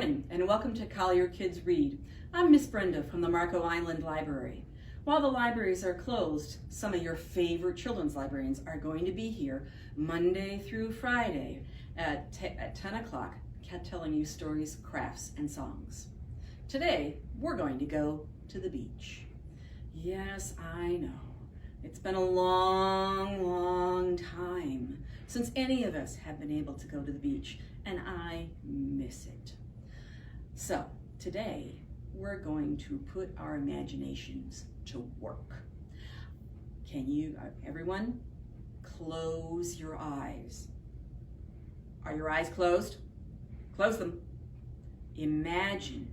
morning and welcome to Collier Kids Read. I'm Miss Brenda from the Marco Island Library. While the libraries are closed, some of your favorite children's librarians are going to be here Monday through Friday at 10 o'clock, telling you stories, crafts, and songs. Today, we're going to go to the beach. Yes, I know. It's been a long time since any of us have been able to go to the beach, and I miss it. So today we're going to put our imaginations to work. Can you, everyone, close your eyes? Are your eyes closed? Close them. Imagine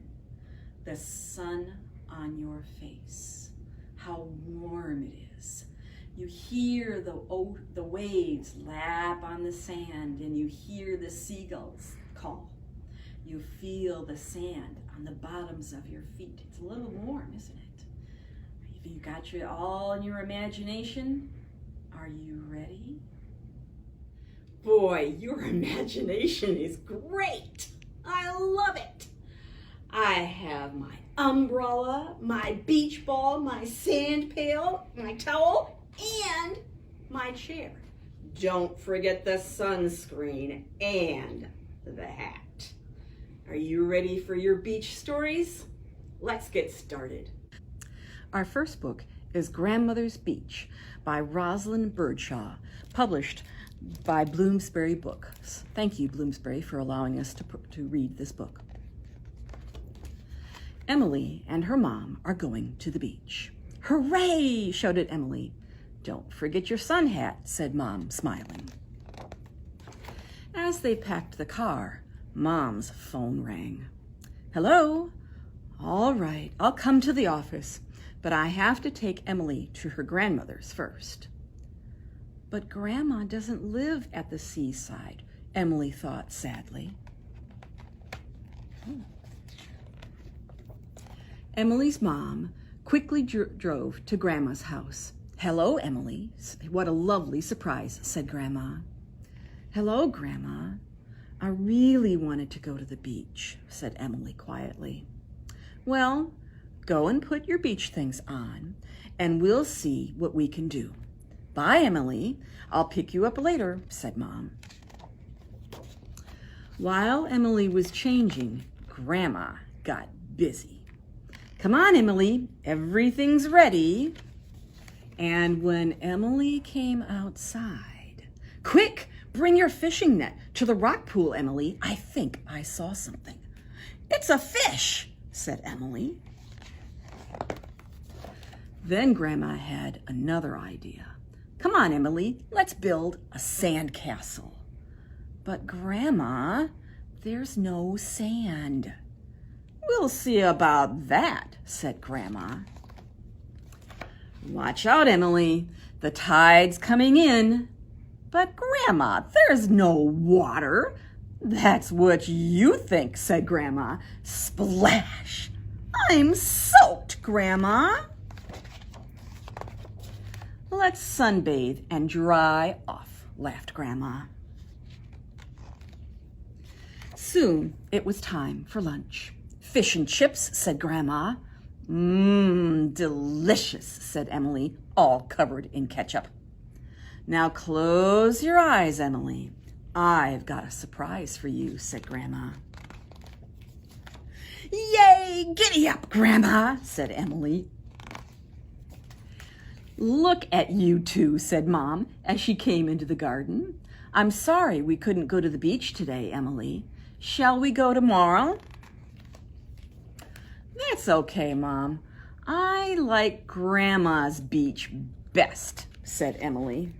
the sun on your face, how warm it is. You hear the waves lap on the sand, and you hear the seagulls call. You feel the sand on the bottoms of your feet. It's a little warm, isn't it? You got it all in your imagination? Are you ready? Boy, your imagination is great. I love it. I have my umbrella, my beach ball, my sand pail, my towel, and my chair. Don't forget the sunscreen and the hat. Are you ready for your beach stories? Let's get started. Our first book is Grandmother's Beach by Rosalind Birdshaw, published by Bloomsbury Books. Thank you, Bloomsbury, for allowing us to read this book. Emily and her mom are going to the beach. Hooray! Shouted Emily. Don't forget your sun hat, said Mom, smiling. As they packed the car, Mom's phone rang. Hello? All right, I'll come to the office, but I have to take Emily to her grandmother's first. But Grandma doesn't live at the seaside, Emily thought sadly. Emily's mom quickly drove to Grandma's house. Hello, Emily. What a lovely surprise, said Grandma. Hello, Grandma. I really wanted to go to the beach, said Emily quietly. Well, go and put your beach things on, and we'll see what we can do. Bye, Emily. I'll pick you up later, said Mom. While Emily was changing, Grandma got busy. Come on, Emily, everything's ready. And when Emily came outside, quick, bring your fishing net to the rock pool, Emily. I think I saw something. It's a fish, said Emily. Then Grandma had another idea. Come on, Emily, let's build a sand castle. But Grandma, there's no sand. We'll see about that, said Grandma. Watch out, Emily. The tide's coming in. But Grandma, there's no water. That's what you think, said Grandma. Splash! I'm soaked, Grandma. Let's sunbathe and dry off, laughed Grandma. Soon it was time for lunch. Fish and chips, said Grandma. Delicious, said Emily, all covered in ketchup. Now close your eyes, Emily. I've got a surprise for you, said Grandma. Yay! Giddy up, Grandma, said Emily. Look at you two, said Mom, as she came into the garden. I'm sorry we couldn't go to the beach today, Emily. Shall we go tomorrow? That's okay, Mom. I like Grandma's beach best, said Emily.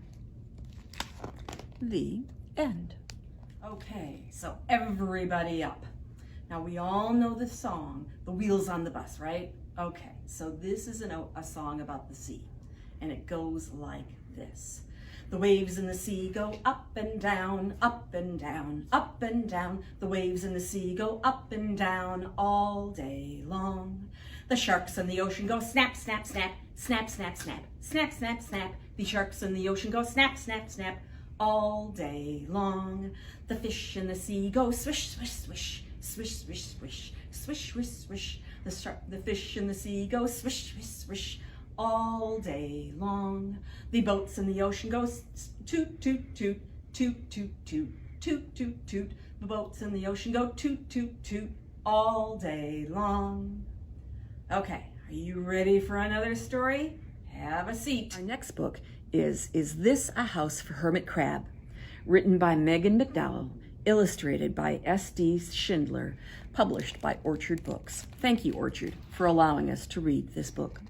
The end. Okay, so everybody up. Now we all know the song, The Wheels on the Bus, right? Okay, so this is a song about the sea, and it goes like this. The waves in the sea go up and down, up and down, up and down. The waves in the sea go up and down all day long. The sharks in the ocean go snap, snap, snap, snap, snap, snap, snap, snap, snap. The sharks in the ocean go snap, snap, snap all day long. The fish in the sea go swish, swish, swish, Swish, swish, swish, swish, swish, swish. The fish in the sea go swish, swish, swish all day long. The boats in the ocean go toot, toot, toot, toot, toot, toot, toot, toot, toot. The boats in the ocean go toot, toot, toot all day long. Okay, are you ready for another story? Have a seat. Our next book is This a House for Hermit Crab? Written by Megan McDowell, illustrated by S.D. Schindler, published by Orchard Books. Thank you, Orchard, for allowing us to read this book.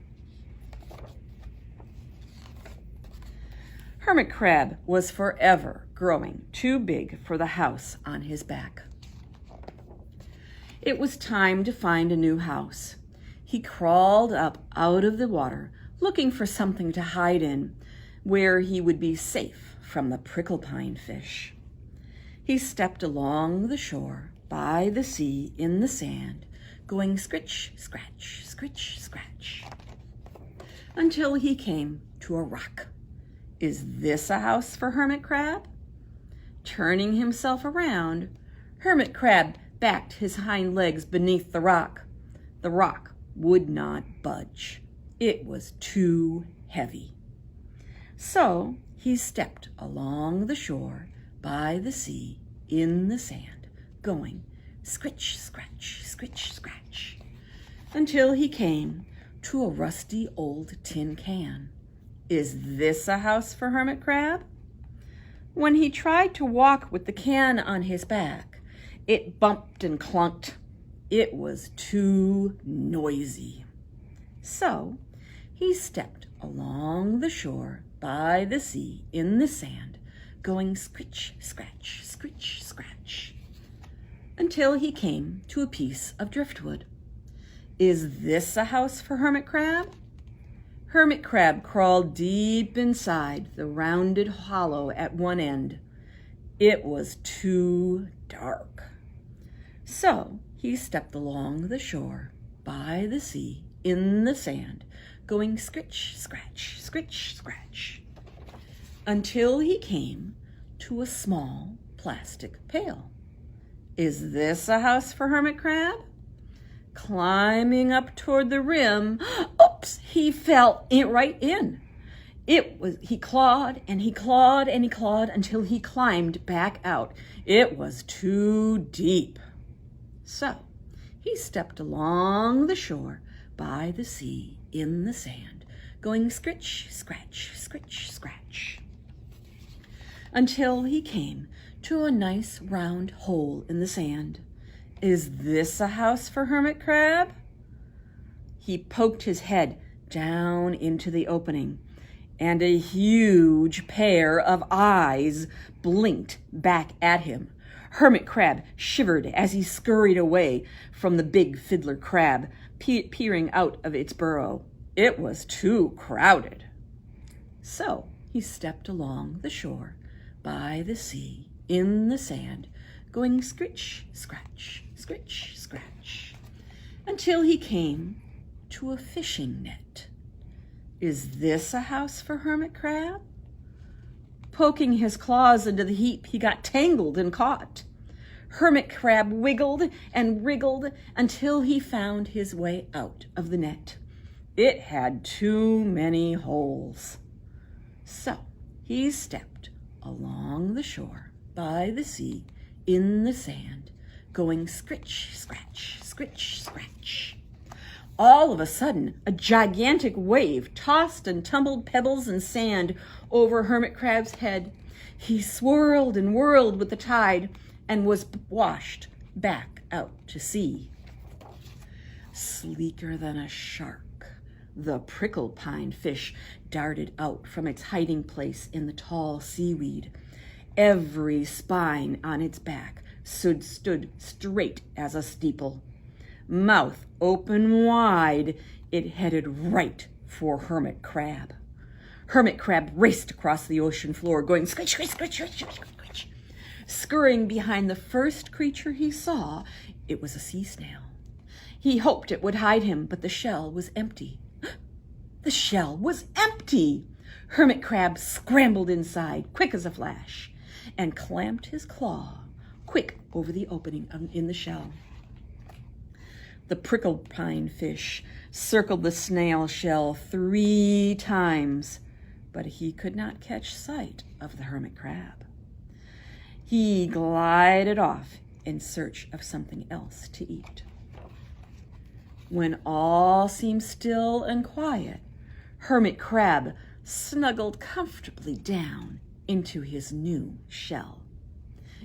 Hermit Crab was forever growing too big for the house on his back. It was time to find a new house. He crawled up out of the water, looking for something to hide in, where he would be safe from the pricklepine fish. He stepped along the shore, by the sea, in the sand, going scritch, scratch, scritch, scratch, until he came to a rock. Is this a house for Hermit Crab? Turning himself around, Hermit Crab backed his hind legs beneath the rock. The rock would not budge. It was too heavy. So he stepped along the shore, by the sea, in the sand, going scritch, scratch, scritch, scratch, until he came to a rusty old tin can. Is this a house for Hermit Crab? When he tried to walk with the can on his back, it bumped and clunked. It was too noisy. So he stepped along the shore, by the sea, in the sand, going scritch, scratch, scritch, scratch, until he came to a piece of driftwood. Is this a house for Hermit Crab? Hermit Crab crawled deep inside the rounded hollow at one end. It was too dark. So he stepped along the shore, by the sea, in the sand, going scritch, scratch, scritch, scratch, until he came to a small plastic pail. Is this a house for Hermit Crab? Climbing up toward the rim, oops, he fell right in. He clawed and he clawed and he clawed until he climbed back out. It was too deep. So he stepped along the shore, by the sea, in the sand, going scritch, scratch, scritch, scratch, until he came to a nice round hole in the sand. Is this a house for Hermit Crab? He poked his head down into the opening, and a huge pair of eyes blinked back at him. Hermit Crab shivered as he scurried away from the big fiddler crab, peering out of its burrow. It was too crowded. So he stepped along the shore, by the sea, in the sand, going scritch, scratch, scritch, scratch, until he came to a fishing net. Is this a house for Hermit Crab? Poking his claws into the heap, he got tangled and caught. Hermit Crab wiggled and wriggled until he found his way out of the net. It had too many holes. So he stepped along the shore, by the sea, in the sand, going scritch, scratch, scritch, scratch. All of a sudden, a gigantic wave tossed and tumbled pebbles and sand over Hermit Crab's head. He swirled and whirled with the tide and was washed back out to sea. Sleeker than a shark, the pricklepine fish darted out from its hiding place in the tall seaweed. Every spine on its back stood straight as a steeple. Mouth open wide, it headed right for Hermit Crab. Hermit Crab raced across the ocean floor, going scritch, scritch, scritch, scritch, scritch, scritch. Scurrying behind the first creature he saw, it was a sea snail. He hoped it would hide him, but the shell was empty. The shell was empty! Hermit Crab scrambled inside, quick as a flash, and clamped his claw quick over the opening in the shell. The prickled pine fish circled the snail shell 3 times, but he could not catch sight of the hermit crab. He glided off in search of something else to eat. When all seemed still and quiet, Hermit Crab snuggled comfortably down into his new shell.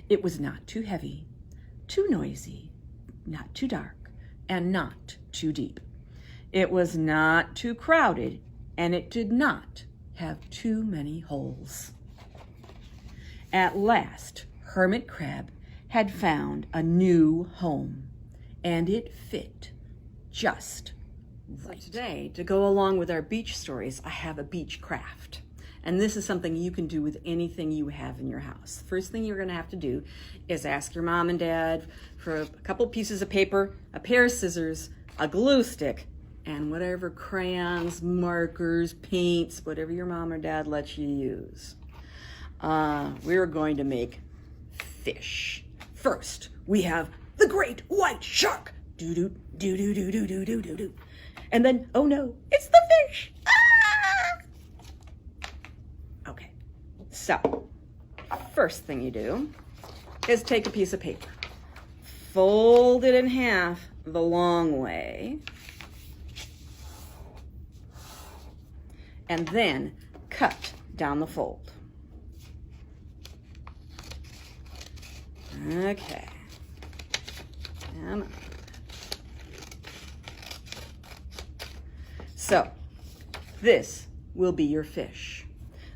It was not too heavy, too noisy, not too dark, and not too deep. It was not too crowded, and it did not have too many holes. At last, Hermit Crab had found a new home, and it fit just right. So today, to go along with our beach stories, I have a beach craft. And this is something you can do with anything you have in your house. First thing you're going to have to do is ask your mom and dad for a couple pieces of paper, a pair of scissors, a glue stick, and whatever crayons, markers, paints, whatever your mom or dad lets you use. We're going to make fish. First, we have the great white shark. Doo-doo, doo-doo, doo-doo, doo-doo, doo-doo. And then, oh no, it's the fish. Ah! Okay, so first thing you do is take a piece of paper, fold it in half the long way, and then cut down the fold. Okay. Come on. So, this will be your fish.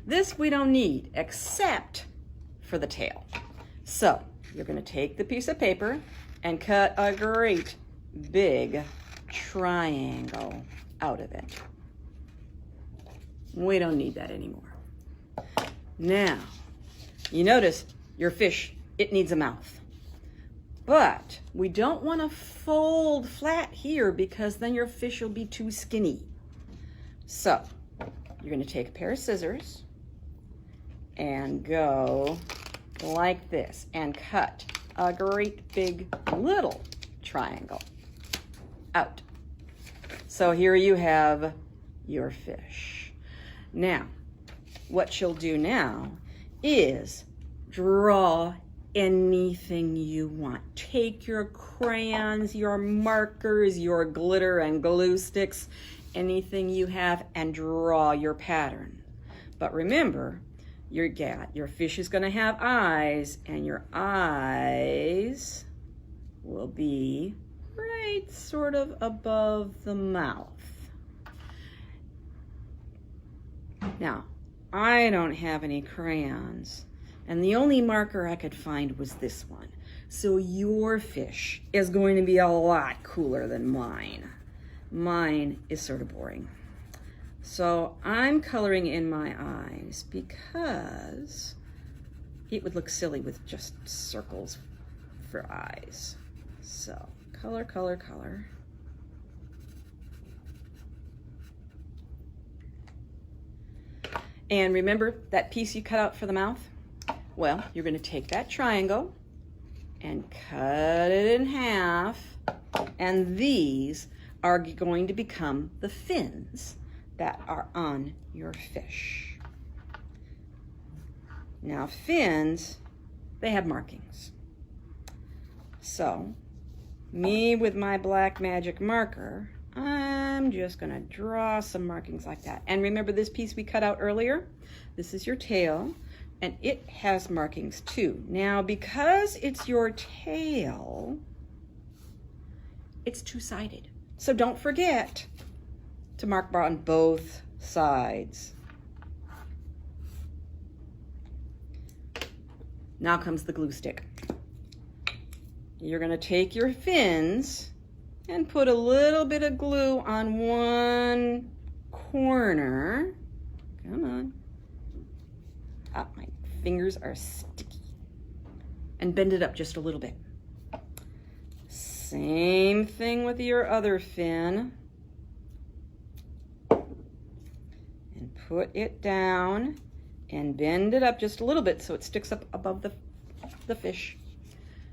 This we don't need except for the tail. So, you're going to take the piece of paper and cut a great big triangle out of it. We don't need that anymore. Now, you notice your fish, it needs a mouth. But we don't want to fold flat here because then your fish will be too skinny. So, you're going to take a pair of scissors and go like this and cut a great big little triangle out. So here you have your fish. Now, what you'll do now is draw anything you want. Take your crayons, your markers, your glitter and glue sticks, anything you have, and draw your pattern. But remember, your fish is going to have eyes, and your eyes will be right sort of above the mouth. Now, I don't have any crayons, and the only marker I could find was this one. So your fish is going to be a lot cooler than mine. Mine is sort of boring. So I'm coloring in my eyes because it would look silly with just circles for eyes. So color, color, color. And remember that piece you cut out for the mouth? Well, you're going to take that triangle and cut it in half, and these are going to become the fins that are on your fish. Now, fins, they have markings. So, me with my black magic marker, I'm just going to draw some markings like that. And remember this piece we cut out earlier? This is your tail, and it has markings too. Now, because it's your tail, it's two-sided. So don't forget to mark on both sides. Now comes the glue stick. You're going to take your fins and put a little bit of glue on one corner. Come on. Ah, my fingers are sticky. And bend it up just a little bit. Same thing with your other fin. And put it down and bend it up just a little bit so it sticks up above the fish.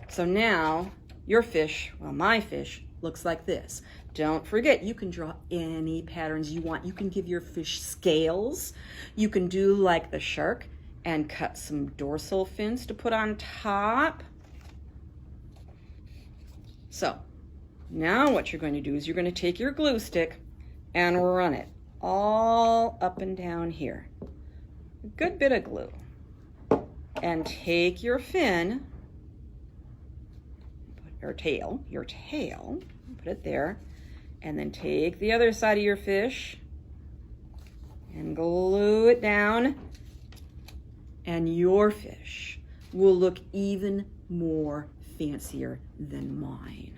So now your fish, well, my fish, looks like this. Don't forget, you can draw any patterns you want. You can give your fish scales. You can do like the shark and cut some dorsal fins to put on top. So now what you're going to do is you're going to take your glue stick and run it all up and down here. A good bit of glue. And take your fin, your tail, put it there, and then take the other side of your fish and glue it down, and your fish will look even more fancier than mine.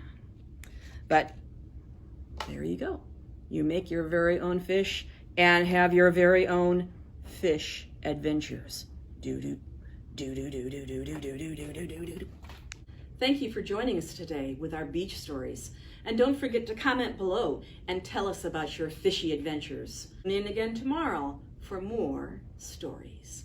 But there you go. You make your very own fish and have your very own fish adventures. Do-do. Thank you for joining us today with our beach stories. And don't forget to comment below and tell us about your fishy adventures. Tune in again tomorrow for more stories.